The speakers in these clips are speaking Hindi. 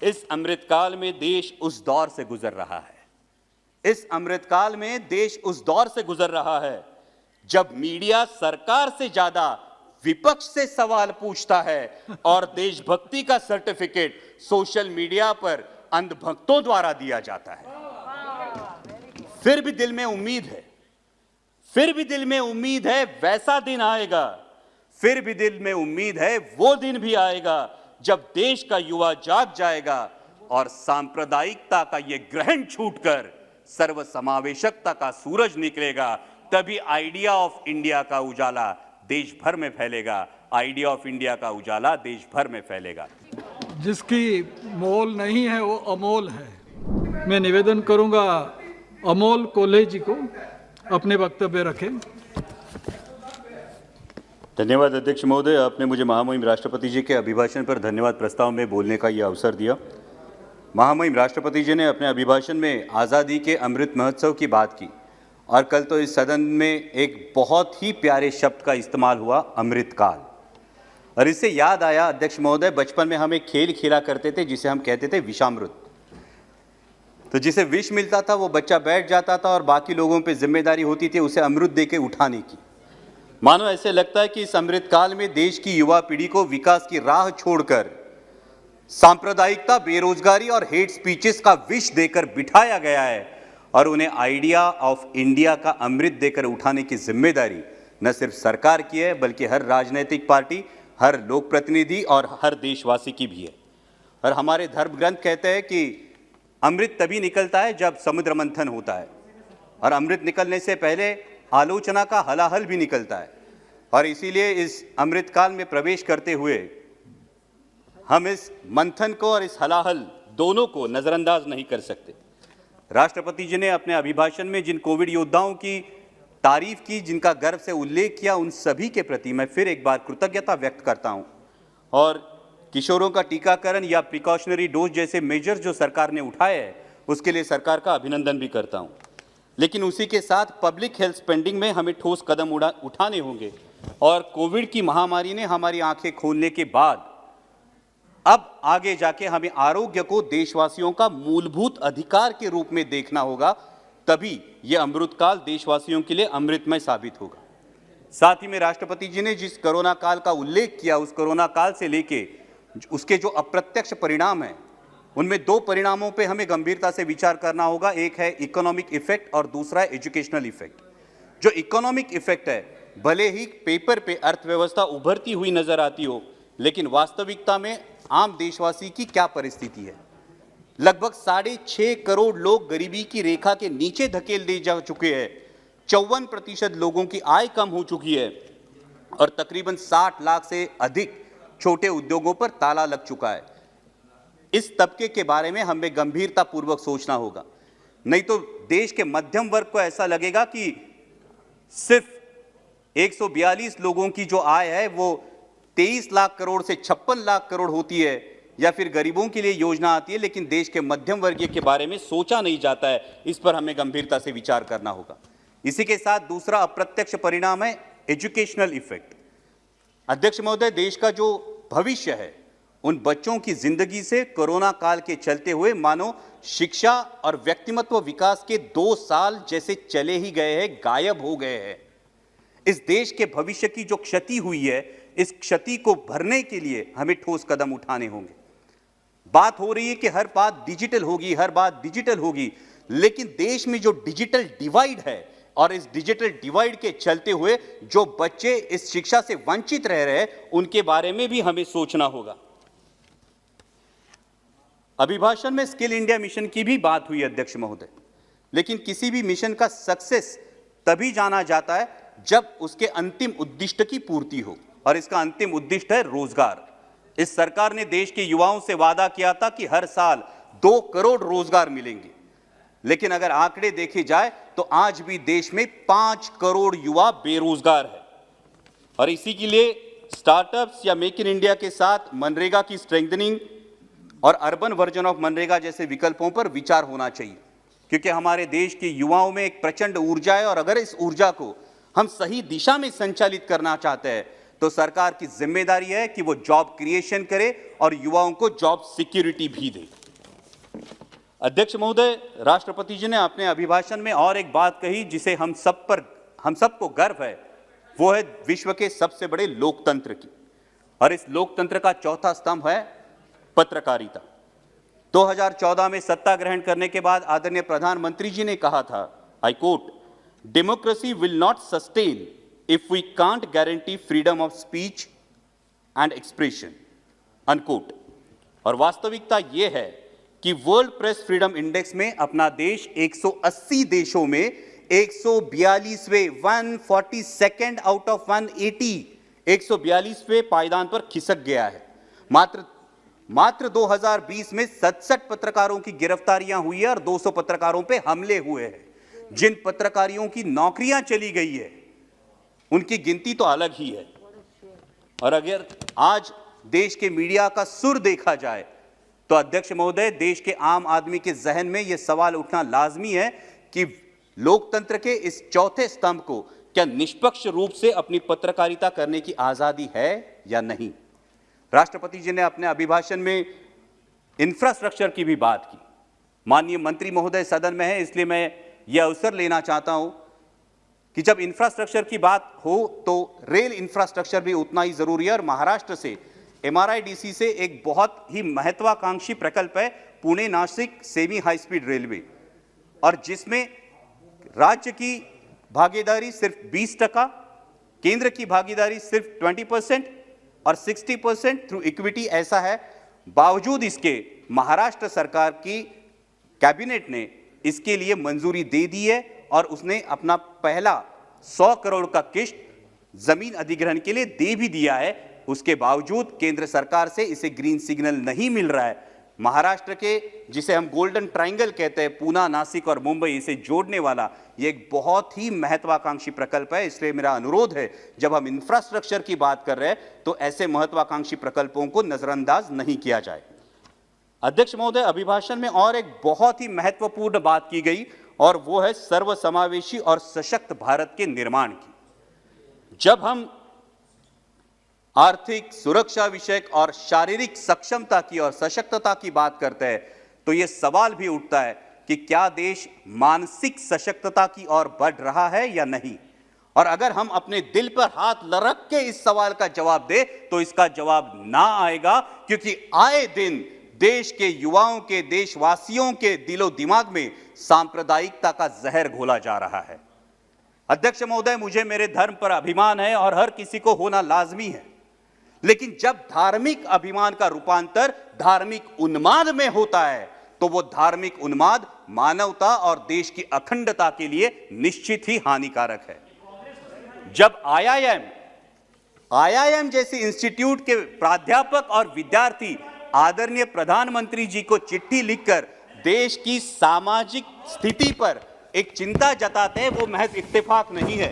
इस अमृतकाल में देश उस दौर से गुजर रहा है। इस अमृतकाल में देश उस दौर से गुजर रहा है जब मीडिया सरकार से ज्यादा विपक्ष से सवाल पूछता है और देशभक्ति का सर्टिफिकेट सोशल मीडिया पर अंधभक्तों द्वारा दिया जाता है। फिर भी दिल में उम्मीद है, फिर भी दिल में उम्मीद है वैसा दिन आएगा, फिर भी दिल में उम्मीद है वो दिन भी आएगा जब देश का युवा जाग जाएगा और सांप्रदायिकता का ये ग्रहण छूटकर सर्वसमावेशकता का सूरज निकलेगा। तभी आइडिया ऑफ इंडिया का उजाला देश भर में फैलेगा, आइडिया ऑफ इंडिया का उजाला देश भर में फैलेगा। जिसकी मोल नहीं है वो अमोल है। मैं निवेदन करूंगा अमोल कोल्हे जी को अपने वक्तव्य रखें। धन्यवाद अध्यक्ष महोदय, आपने मुझे महामहिम राष्ट्रपति जी के अभिभाषण पर धन्यवाद प्रस्ताव में बोलने का यह अवसर दिया। महामहिम राष्ट्रपति जी ने अपने अभिभाषण में आज़ादी के अमृत महोत्सव की बात की और कल तो इस सदन में एक बहुत ही प्यारे शब्द का इस्तेमाल हुआ, अमृतकाल। और इससे याद आया अध्यक्ष महोदय, बचपन में हम एक खेल खेला करते थे जिसे हम कहते थे विषामृत। तो जिसे विष मिलता था वो बच्चा बैठ जाता था और बाकी लोगों पे जिम्मेदारी होती थी उसे अमृत देके उठाने की। मानो ऐसे लगता है कि इस अमृतकाल में देश की युवा पीढ़ी को विकास की राह छोड़कर सांप्रदायिकता, बेरोजगारी और हेट स्पीचेस का विष देकर बिठाया गया है और उन्हें आइडिया ऑफ इंडिया का अमृत देकर उठाने की जिम्मेदारी न सिर्फ सरकार की है बल्कि हर राजनीतिक पार्टी, हर लोक प्रतिनिधि और हर देशवासी की भी है। और हमारे धर्म ग्रंथ कहते हैं कि अमृत तभी निकलता है जब समुद्र मंथन होता है और अमृत निकलने से पहले आलोचना का हलाहल भी निकलता है। और इसीलिए इस अमृतकाल में प्रवेश करते हुए हम इस मंथन को और इस हलाहल दोनों को नजरअंदाज नहीं कर सकते। राष्ट्रपति जी ने अपने अभिभाषण में जिन कोविड योद्धाओं की तारीफ की, जिनका गर्व से उल्लेख किया, उन सभी के प्रति मैं फिर एक बार कृतज्ञता व्यक्त करता हूं। और किशोरों का टीकाकरण या प्रिकॉशनरी डोज जैसे मेजर्स जो सरकार ने उठाए हैं उसके लिए सरकार का अभिनंदन भी करता हूं। लेकिन उसी के साथ पब्लिक हेल्थ स्पेंडिंग में हमें ठोस कदम उठाने होंगे और कोविड की महामारी ने हमारी आंखें खोलने के बाद अब आगे जाके हमें आरोग्य को देशवासियों का मूलभूत अधिकार के रूप में देखना होगा, तभी यह अमृतकाल देशवासियों के लिए अमृतमय साबित होगा। साथ ही में राष्ट्रपति जी ने जिस कोरोना काल का उल्लेख किया, उस कोरोना काल से लेके उसके जो अप्रत्यक्ष परिणाम हैं, उनमें दो परिणामों पे हमें गंभीरता से विचार करना होगा। एक है इकोनॉमिक इफेक्ट और दूसरा है एजुकेशनल इफेक्ट। जो इकोनॉमिक इफेक्ट है, भले ही पेपर पे अर्थव्यवस्था उभरती हुई नजर आती हो, लेकिन वास्तविकता में आम देशवासी की क्या परिस्थिति है। लगभग 6.5 करोड़ लोग गरीबी की रेखा के नीचे धकेल दिए जा चुके हैं, 54% लोगों की आय कम हो चुकी है और तकरीबन 60 लाख से अधिक छोटे उद्योगों पर ताला लग चुका है। इस तबके के बारे में हमें गंभीरता पूर्वक सोचना होगा, नहीं तो देश के मध्यम वर्ग को ऐसा लगेगा कि सिर्फ 142 लोगों की जो आय है वो 23 लाख करोड़ से 56 लाख करोड़ होती है, या फिर गरीबों के लिए योजना आती है, लेकिन देश के मध्यम वर्गीय के बारे में सोचा नहीं जाता है। इस पर हमें गंभीरता से विचार करना होगा। इसी के साथ दूसरा अप्रत्यक्ष परिणाम है एजुकेशनल इफेक्ट। अध्यक्ष महोदय, देश का जो भविष्य है उन बच्चों की जिंदगी से कोरोना काल के चलते हुए मानो शिक्षा और व्यक्तिमत्व विकास के 2 साल जैसे चले ही गए हैं, गायब हो गए हैं। इस देश के भविष्य की जो क्षति हुई है, इस क्षति को भरने के लिए हमें ठोस कदम उठाने होंगे। बात हो रही है कि हर बात डिजिटल होगी, हर बात डिजिटल होगी, लेकिन देश में जो डिजिटल डिवाइड है और इस डिजिटल डिवाइड के चलते हुए जो बच्चे इस शिक्षा से वंचित रह रहे हैं, उनके बारे में भी हमें सोचना होगा। अभिभाषण में स्किल इंडिया मिशन की भी बात हुई अध्यक्ष महोदय, लेकिन किसी भी मिशन का सक्सेस तभी जाना जाता है जब उसके अंतिम उद्दिष्ट की पूर्ति हो, और इसका अंतिम उद्दिष्ट है रोजगार। इस सरकार ने देश के युवाओं से वादा किया था कि हर साल 2 करोड़ रोजगार मिलेंगे, लेकिन अगर आंकड़े देखे जाए तो आज भी देश में 5 करोड़ युवा बेरोजगार है। और इसी के लिए स्टार्टअप्स या मेक इन इंडिया के साथ मनरेगा की स्ट्रेंथनिंग और अर्बन वर्जन ऑफ मनरेगा जैसे विकल्पों पर विचार होना चाहिए, क्योंकि हमारे देश के युवाओं में एक प्रचंड ऊर्जा है और अगर इस ऊर्जा को हम सही दिशा में संचालित करना चाहते हैं तो सरकार की जिम्मेदारी है कि वो जॉब क्रिएशन करे और युवाओं को जॉब सिक्योरिटी भी दे। अध्यक्ष महोदय, राष्ट्रपति जी ने अपने अभिभाषण में और एक बात कही जिसे हम सबको गर्व है, वो है विश्व के सबसे बड़े लोकतंत्र की, और इस लोकतंत्र का चौथा स्तंभ है पत्रकारिता। 2014 में सत्ता ग्रहण करने के बाद आदरणीय प्रधानमंत्री जी ने कहा था, I quote, democracy will not sustain if we can't guarantee freedom of speech and expression, unquote. और वास्तविकता यह है कि वर्ल्ड प्रेस फ्रीडम इंडेक्स में अपना देश 180 देशों में 142वें 142nd आउट ऑफ 180 142वें पायदान पर खिसक गया है। मात्र 2020 में 67 पत्रकारों की गिरफ्तारियां हुई है और 200 पत्रकारों पे हमले हुए हैं। जिन पत्रकारियों की नौकरियां चली गई है उनकी गिनती तो अलग ही है। और अगर आज देश के मीडिया का सुर देखा जाए तो अध्यक्ष महोदय, देश के आम आदमी के जहन में यह सवाल उठना लाजमी है कि लोकतंत्र के इस चौथे स्तंभ को क्या निष्पक्ष रूप से अपनी पत्रकारिता करने की आजादी है या नहीं। राष्ट्रपति जी ने अपने अभिभाषण में इंफ्रास्ट्रक्चर की भी बात की। माननीय मंत्री महोदय सदन में है, इसलिए मैं यह अवसर लेना चाहता हूं कि जब इंफ्रास्ट्रक्चर की बात हो तो रेल इंफ्रास्ट्रक्चर भी उतना ही जरूरी है। और महाराष्ट्र से MRIDC से एक बहुत ही महत्वाकांक्षी प्रकल्प है Pune Nashik semi high speed railway, और जिसमें राज्य की भागीदारी सिर्फ 20%, केंद्र की भागीदारी सिर्फ 20% और 60% थ्रू इक्विटी ऐसा है। बावजूद इसके महाराष्ट्र सरकार की कैबिनेट ने इसके लिए मंजूरी दे दी है और उसने अपना पहला 100 करोड़ का किश्त जमीन अधिग्रहण के लिए दे भी दिया है। उसके बावजूद केंद्र सरकार से इसे ग्रीन सिग्नल नहीं मिल रहा है। महाराष्ट्र के, जिसे हम गोल्डन ट्रायंगल कहते हैं, पूना, नासिक और मुंबई, इसे जोड़ने वाला ये एक बहुत ही महत्वाकांक्षी प्रकल्प है। इसलिए मेरा अनुरोध है, जब हम इंफ्रास्ट्रक्चर की बात कर रहे हैं तो ऐसे महत्वाकांक्षी प्रकल्पों को नजरअंदाज नहीं किया जाए। अध्यक्ष महोदय, अभिभाषण में और एक बहुत ही महत्वपूर्ण बात की गई और वो है सर्वसमावेशी और सशक्त भारत के निर्माण की। जब हम आर्थिक, सुरक्षा विषयक और शारीरिक सक्षमता की और सशक्तता की बात करते हैं तो यह सवाल भी उठता है कि क्या देश मानसिक सशक्तता की ओर बढ़ रहा है या नहीं। और अगर हम अपने दिल पर हाथ रख के इस सवाल का जवाब दें तो इसका जवाब ना आएगा, क्योंकि आए दिन देश के युवाओं के, देशवासियों के दिलो दिमाग में सांप्रदायिकता का जहर घोला जा रहा है। अध्यक्ष महोदय, मुझे मेरे धर्म पर अभिमान है और हर किसी को होना लाजमी है, लेकिन जब धार्मिक अभिमान का रूपांतर धार्मिक उन्माद में होता है तो वो धार्मिक उन्माद मानवता और देश की अखंडता के लिए निश्चित ही हानिकारक है। जब आईआईएम जैसे इंस्टीट्यूट के प्राध्यापक और विद्यार्थी आदरणीय प्रधानमंत्री जी को चिट्ठी लिखकर देश की सामाजिक स्थिति पर एक चिंता जताते हैं, वो महज इत्तेफाक नहीं है।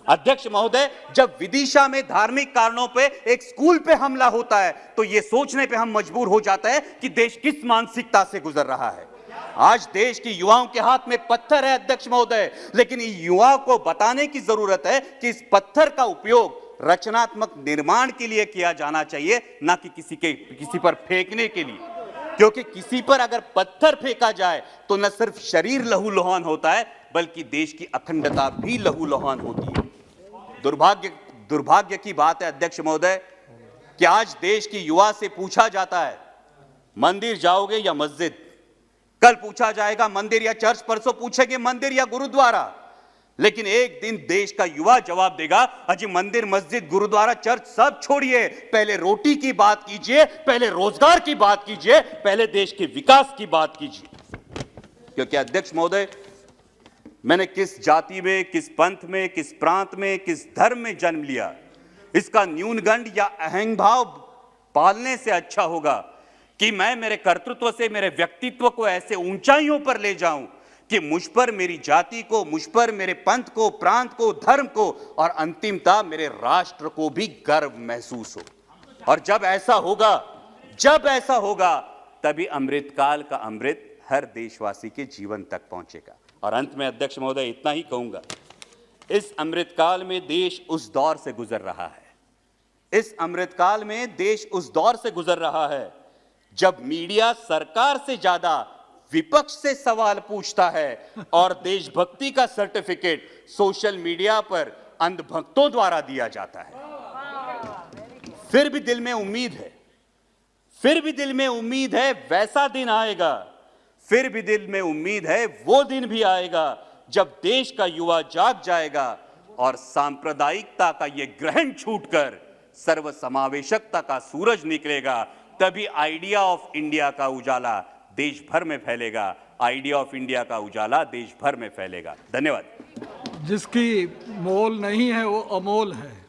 अध्यक्ष महोदय, जब विदिशा में धार्मिक कारणों पे एक स्कूल पे हमला होता है तो यह सोचने पे हम मजबूर हो जाते हैं कि देश किस मानसिकता से गुजर रहा है। आज देश के युवाओं के हाथ में पत्थर है अध्यक्ष महोदय, लेकिन युवाओं को बताने की जरूरत है कि इस पत्थर का उपयोग रचनात्मक निर्माण के लिए किया जाना चाहिए, ना कि किसी पर फेंकने के लिए। क्योंकि किसी पर अगर पत्थर फेंका जाए तो न सिर्फ शरीर लहूलुहान होता है बल्कि देश की अखंडता भी लहूलुहान होती है। दुर्भाग्य की बात है अध्यक्ष महोदय कि आज देश की युवा से पूछा जाता है मंदिर जाओगे या मस्जिद, कल पूछा जाएगा मंदिर या चर्च, परसों पूछेंगे मंदिर या गुरुद्वारा, लेकिन एक दिन देश का युवा जवाब देगा, अजी मंदिर, मस्जिद, गुरुद्वारा, चर्च सब छोड़िए, पहले रोटी की बात कीजिए, पहले रोजगार की बात कीजिए, पहले देश के विकास की बात कीजिए। क्योंकि अध्यक्ष महोदय, मैंने किस जाति में, किस पंथ में, किस प्रांत में, किस धर्म में जन्म लिया, इसका न्यूनगंड या अहंग भाव पालने से अच्छा होगा कि मैं मेरे कर्तृत्व से मेरे व्यक्तित्व को ऐसे ऊंचाइयों पर ले जाऊं कि मुझ पर मेरी जाति को, मुझ पर मेरे पंथ को, प्रांत को, धर्म को और अंतिमतः मेरे राष्ट्र को भी गर्व महसूस हो। और जब ऐसा होगा तभी अमृतकाल का अमृत हर देशवासी के जीवन तक पहुंचेगा। और अंत में अध्यक्ष महोदय इतना ही कहूंगा, इस अमृतकाल में देश उस दौर से गुजर रहा है इस अमृतकाल में देश उस दौर से गुजर रहा है जब मीडिया सरकार से ज्यादा विपक्ष से सवाल पूछता है और देशभक्ति का सर्टिफिकेट सोशल मीडिया पर अंधभक्तों द्वारा दिया जाता है। फिर भी दिल में उम्मीद है, फिर भी दिल में उम्मीद है वैसा दिन आएगा, फिर भी दिल में उम्मीद है वो दिन भी आएगा जब देश का युवा जाग जाएगा और सांप्रदायिकता का ये ग्रहण छूटकर सर्वसमावेशकता का सूरज निकलेगा। तभी आइडिया ऑफ इंडिया का उजाला देश भर में फैलेगा, आइडिया ऑफ इंडिया का उजाला देश भर में फैलेगा। धन्यवाद। जिसकी मोल नहीं है वो अमोल है।